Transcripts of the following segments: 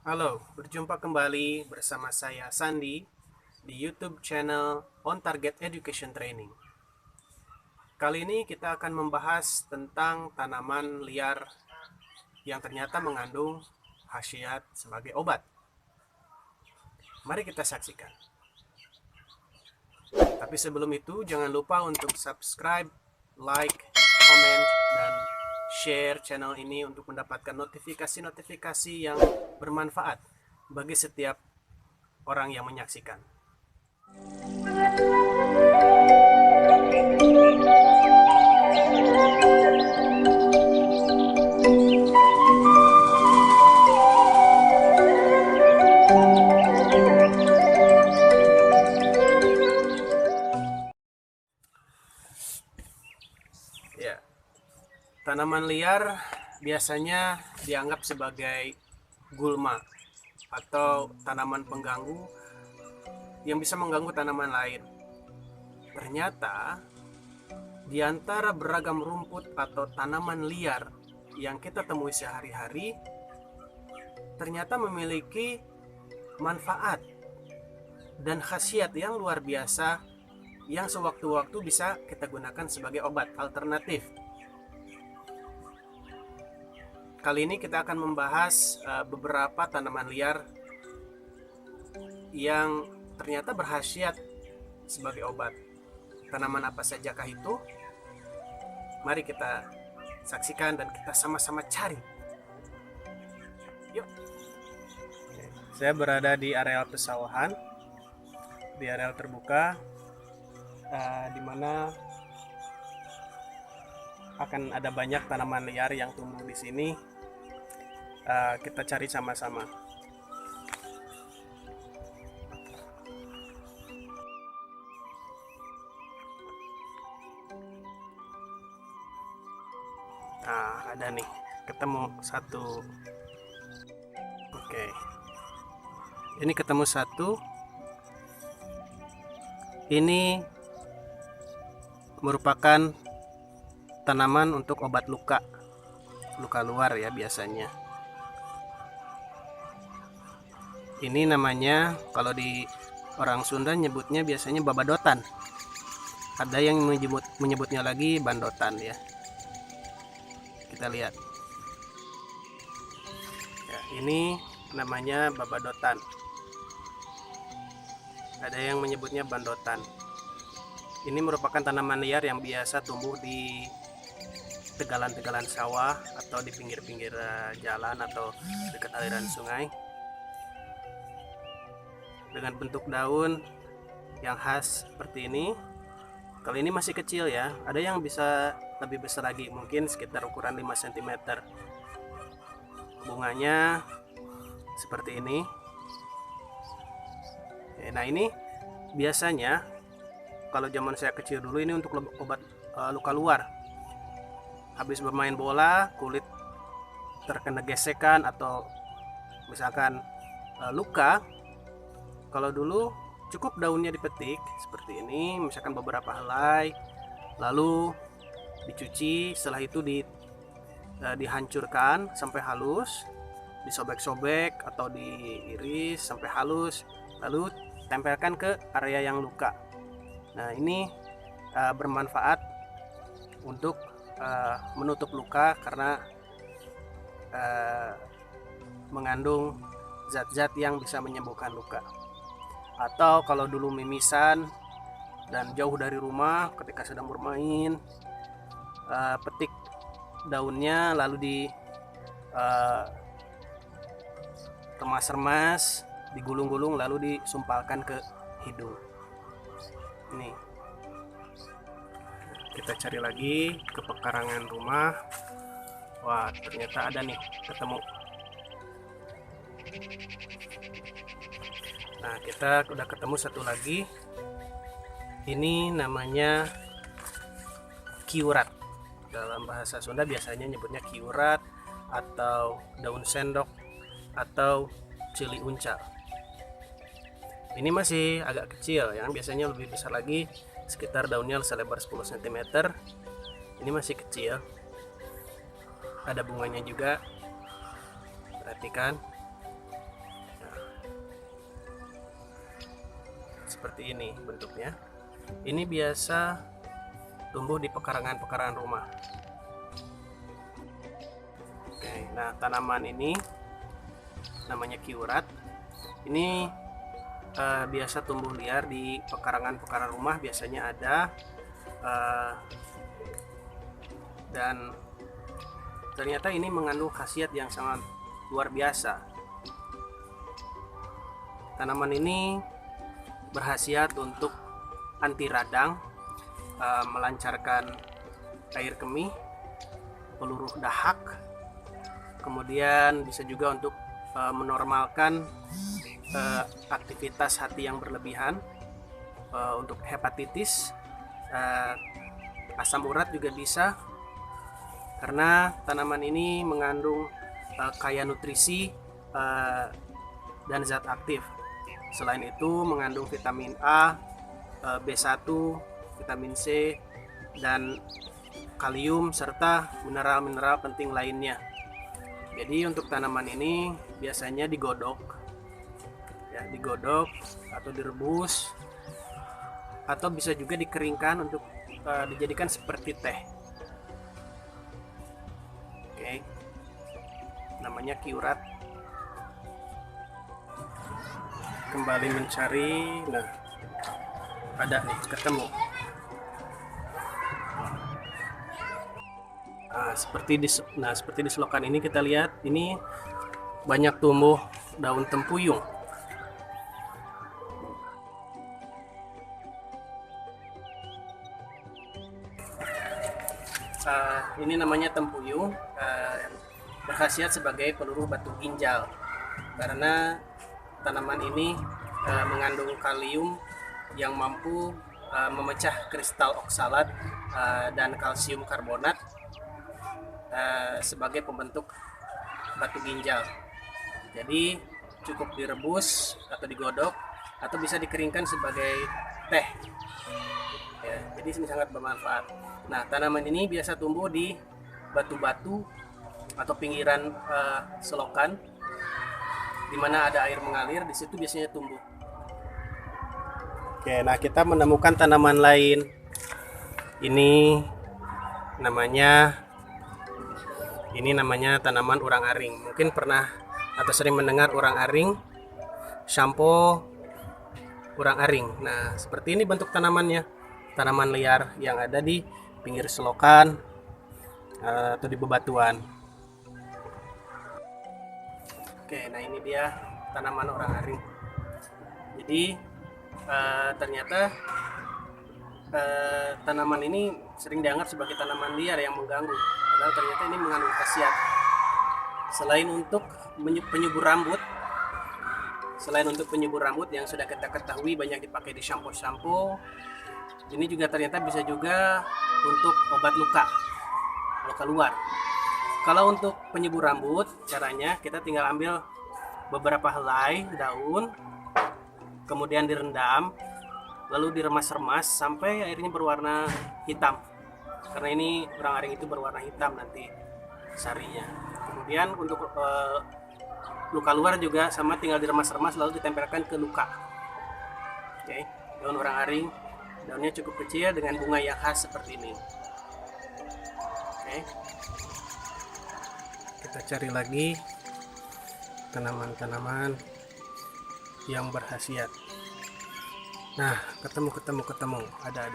Halo, berjumpa kembali bersama saya Sandi di YouTube channel On Target Education Training. Kali ini kita akan membahas tentang tanaman liar yang ternyata mengandung khasiat sebagai obat. Mari kita saksikan. Tapi sebelum itu, jangan lupa untuk subscribe, like, komen, dan share channel ini untuk mendapatkan notifikasi-notifikasi yang bermanfaat bagi setiap orang yang menyaksikan. Ya, tanaman liar biasanya dianggap sebagai gulma atau tanaman pengganggu yang bisa mengganggu tanaman lain. Ternyata di antara beragam rumput atau tanaman liar yang kita temui sehari-hari ternyata memiliki manfaat dan khasiat yang luar biasa yang sewaktu-waktu bisa kita gunakan sebagai obat alternatif. Kali ini kita akan membahas beberapa tanaman liar yang ternyata berkhasiat sebagai obat. Tanaman apa sajakah itu? Mari kita saksikan dan kita sama-sama cari. Yuk. Saya berada di areal pesawahan, di areal terbuka, di mana akan ada banyak tanaman liar yang tumbuh di sini. Kita cari sama-sama. Nah, ada nih, ketemu satu. Oke, ini ketemu satu. Ini merupakan tanaman untuk obat luka luar ya biasanya. Ini namanya, kalau di orang Sunda nyebutnya biasanya babadotan. Ada yang menyebutnya lagi bandotan ya. Kita lihat. Ya, ini namanya babadotan. Ada yang menyebutnya bandotan. Ini merupakan tanaman liar yang biasa tumbuh di tegalan-tegalan sawah atau di pinggir-pinggir jalan atau dekat aliran sungai, dengan bentuk daun yang khas seperti ini. Kali ini masih kecil ya, ada yang bisa lebih besar lagi, mungkin sekitar ukuran 5 cm. Bunganya seperti ini. Nah, ini biasanya kalau zaman saya kecil dulu ini untuk obat luka luar. Habis bermain bola, kulit terkena gesekan atau misalkan luka, kalau dulu cukup daunnya dipetik seperti ini, misalkan beberapa helai, lalu dicuci, setelah itu dihancurkan sampai halus, disobek-sobek atau diiris sampai halus, lalu tempelkan ke area yang luka. Nah, ini bermanfaat untuk menutup luka karena mengandung zat-zat yang bisa menyembuhkan luka. Atau kalau dulu mimisan dan jauh dari rumah, ketika sedang bermain, petik daunnya lalu di remas-remas, digulung-gulung lalu disumpalkan ke hidung. Ini kita cari lagi ke pekarangan rumah. Wah, ternyata ada nih, ketemu. Nah, kita udah ketemu satu lagi. Ini namanya kiurat. Dalam bahasa Sunda biasanya nyebutnya kiurat atau daun sendok atau cili uncal. Ini masih agak kecil ya, biasanya lebih besar lagi, sekitar daunnya selebar 10 cm. Ini masih kecil. Ada bunganya juga. Perhatikan. seperti ini bentuknya. Ini biasa tumbuh di pekarangan-pekarangan rumah. Oke, nah tanaman ini namanya kiurat. Ini biasa tumbuh liar di pekarangan-pekarangan rumah, biasanya ada, dan ternyata ini mengandung khasiat yang sangat luar biasa. Tanaman ini berkhasiat untuk anti radang, melancarkan air kemih, peluruh dahak, kemudian bisa juga untuk menormalkan aktivitas hati yang berlebihan, untuk hepatitis, asam urat juga bisa, karena tanaman ini mengandung kaya nutrisi dan zat aktif. Selain itu mengandung vitamin A, B1, vitamin C, dan kalium serta mineral-mineral penting lainnya. Jadi untuk tanaman ini biasanya digodok, ya, digodok atau direbus, atau bisa juga dikeringkan untuk dijadikan seperti teh. Oke, namanya kiurat. Kembali mencari, nah ada nih, ketemu. Seperti di selokan ini kita lihat, ini banyak tumbuh daun tempuyung. Ini namanya tempuyung, berkhasiat sebagai peluru batu ginjal, karena tanaman ini mengandung kalium yang mampu memecah kristal oksalat dan kalsium karbonat sebagai pembentuk batu ginjal. Jadi cukup direbus atau digodok, atau bisa dikeringkan sebagai teh, ya, jadi ini sangat bermanfaat. Nah, tanaman ini biasa tumbuh di batu-batu atau pinggiran selokan di mana ada air mengalir, di situ biasanya tumbuh. Oke, nah kita menemukan tanaman lain. Ini namanya tanaman urang-aring. Mungkin pernah atau sering mendengar urang-aring, shampoo urang-aring. Nah, seperti ini bentuk tanamannya. Tanaman liar yang ada di pinggir selokan atau di bebatuan. Oke, nah ini dia tanaman urang-aring. Jadi ternyata tanaman ini sering dianggap sebagai tanaman liar yang mengganggu, padahal ternyata ini mengandung khasiat. Selain untuk penyubur rambut yang sudah kita ketahui banyak dipakai di shampoo, ini juga ternyata bisa juga untuk obat luka luar. Kalau untuk penyubur rambut, caranya kita tinggal ambil beberapa helai daun, kemudian direndam, lalu diremas-remas sampai airnya berwarna hitam, karena ini urang-aring itu berwarna hitam nanti sarinya. Kemudian untuk luka luar juga sama, tinggal diremas-remas lalu ditempelkan ke luka. Oke, daun urang-aring, daunnya cukup kecil dengan bunga yang khas seperti ini. Oke, kita cari lagi tanaman-tanaman yang berkhasiat. Nah, ketemu. Ada.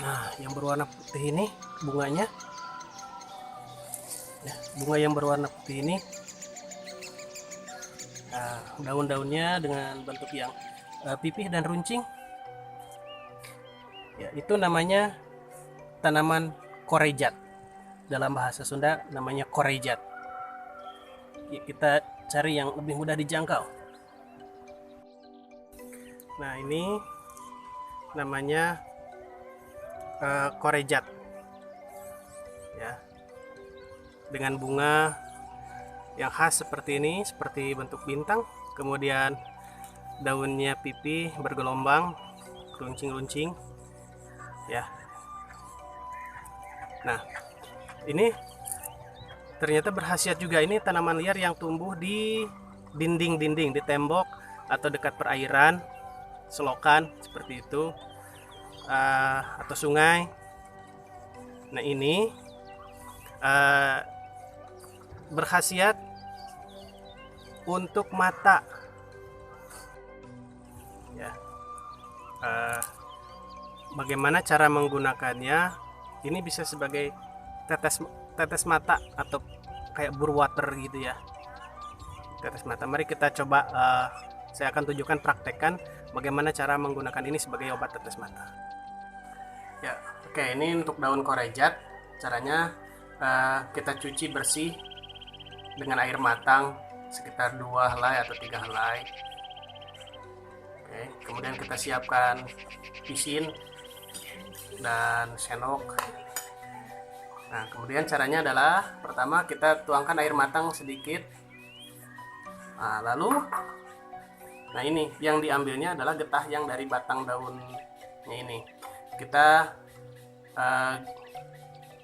Nah, yang berwarna putih ini bunganya. Ya, bunga yang berwarna putih ini. Nah, daun-daunnya dengan bentuk yang pipih dan runcing. Ya, itu namanya tanaman korejat. Dalam bahasa Sunda namanya korejat. Ya, kita cari yang lebih mudah dijangkau. Nah, ini namanya korejat, ya, dengan bunga yang khas seperti ini, seperti bentuk bintang. Kemudian daunnya pipih bergelombang, runcing-runcing, ya. Nah, ini ternyata berkhasiat juga. Ini tanaman liar yang tumbuh di dinding-dinding, di tembok atau dekat perairan, selokan seperti itu, atau sungai. Nah, ini berkhasiat untuk mata ya. Bagaimana cara menggunakannya? Ini bisa sebagai tetes mata atau kayak bur water gitu ya, tetes mata. Mari kita coba, saya akan tunjukkan, praktekkan bagaimana cara menggunakan ini sebagai obat tetes mata ya. Oke, ini untuk daun korejat. Caranya kita cuci bersih dengan air matang sekitar 2 helai atau 3 helai. Oke, kemudian kita siapkan pisin dan sendok. Nah, kemudian caranya adalah pertama kita tuangkan air matang sedikit. Nah, lalu ini yang diambilnya adalah getah yang dari batang daunnya ini. Kita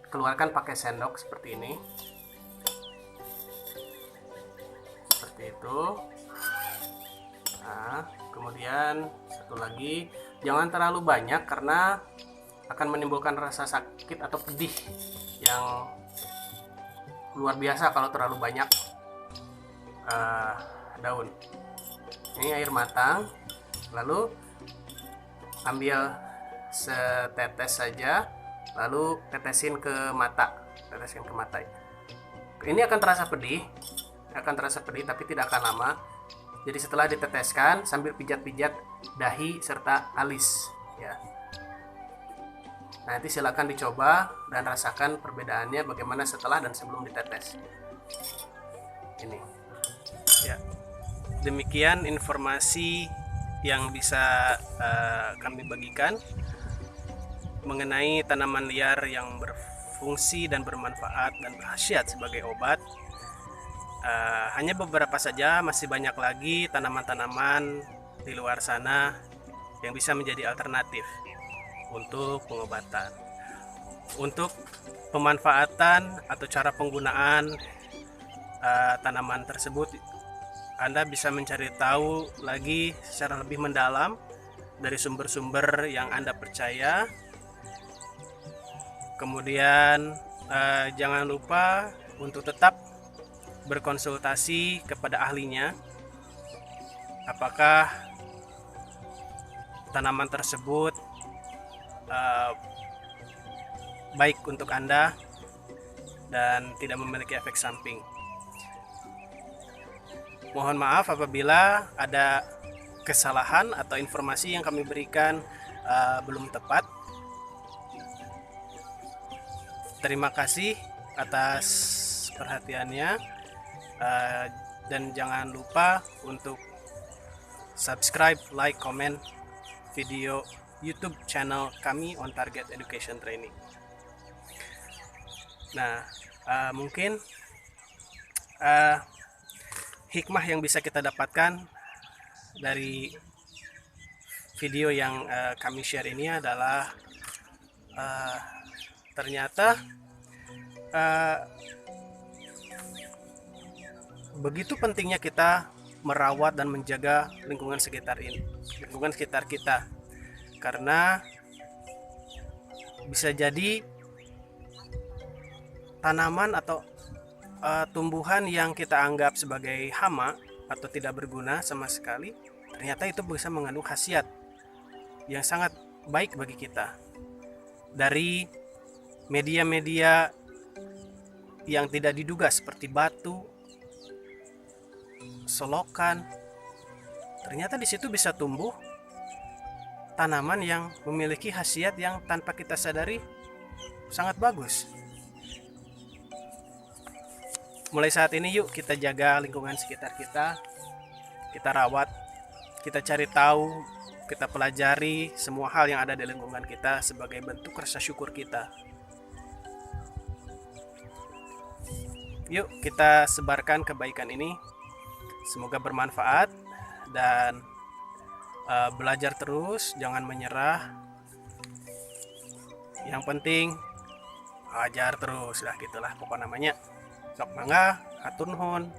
keluarkan pakai sendok seperti ini. Seperti itu. Nah, kemudian satu lagi, jangan terlalu banyak karena akan menimbulkan rasa sakit atau pedih yang luar biasa kalau terlalu banyak daun. Ini air matang, lalu ambil setetes saja, lalu tetesin ke mata. Ini akan terasa pedih, tapi tidak akan lama. Jadi setelah diteteskan, sambil pijat-pijat dahi serta alis ya. Nanti silakan dicoba dan rasakan perbedaannya bagaimana setelah dan sebelum ditetes. Ini ya. Demikian informasi yang bisa kami bagikan mengenai tanaman liar yang berfungsi dan bermanfaat dan berkhasiat sebagai obat. Hanya beberapa saja, masih banyak lagi tanaman-tanaman di luar sana yang bisa menjadi alternatif untuk pengobatan. Untuk pemanfaatan atau cara penggunaan tanaman tersebut, Anda bisa mencari tahu lagi secara lebih mendalam dari sumber-sumber yang Anda percaya. Kemudian jangan lupa untuk tetap berkonsultasi kepada ahlinya, apakah tanaman tersebut baik untuk Anda dan tidak memiliki efek samping. Mohon maaf apabila ada kesalahan atau informasi yang kami berikan belum tepat. Terima kasih atas perhatiannya, dan jangan lupa untuk subscribe, like, comment video YouTube channel kami On Target Education Training. Nah, mungkin hikmah yang bisa kita dapatkan dari video yang kami share ini adalah ternyata begitu pentingnya kita merawat dan menjaga lingkungan sekitar kita, karena bisa jadi tanaman atau tumbuhan yang kita anggap sebagai hama atau tidak berguna sama sekali, ternyata itu bisa mengandung khasiat yang sangat baik bagi kita. Dari media-media yang tidak diduga seperti batu, selokan, ternyata di situ bisa tumbuh tanaman yang memiliki khasiat yang tanpa kita sadari sangat bagus. Mulai saat ini yuk kita jaga lingkungan sekitar kita, kita rawat, kita cari tahu, kita pelajari semua hal yang ada di lingkungan kita sebagai bentuk rasa syukur kita. Yuk kita sebarkan kebaikan ini, semoga bermanfaat, dan belajar terus, jangan menyerah. Yang penting ajar terus lah, gitulah pokok namanya. Sok mangga, hatur nuhun.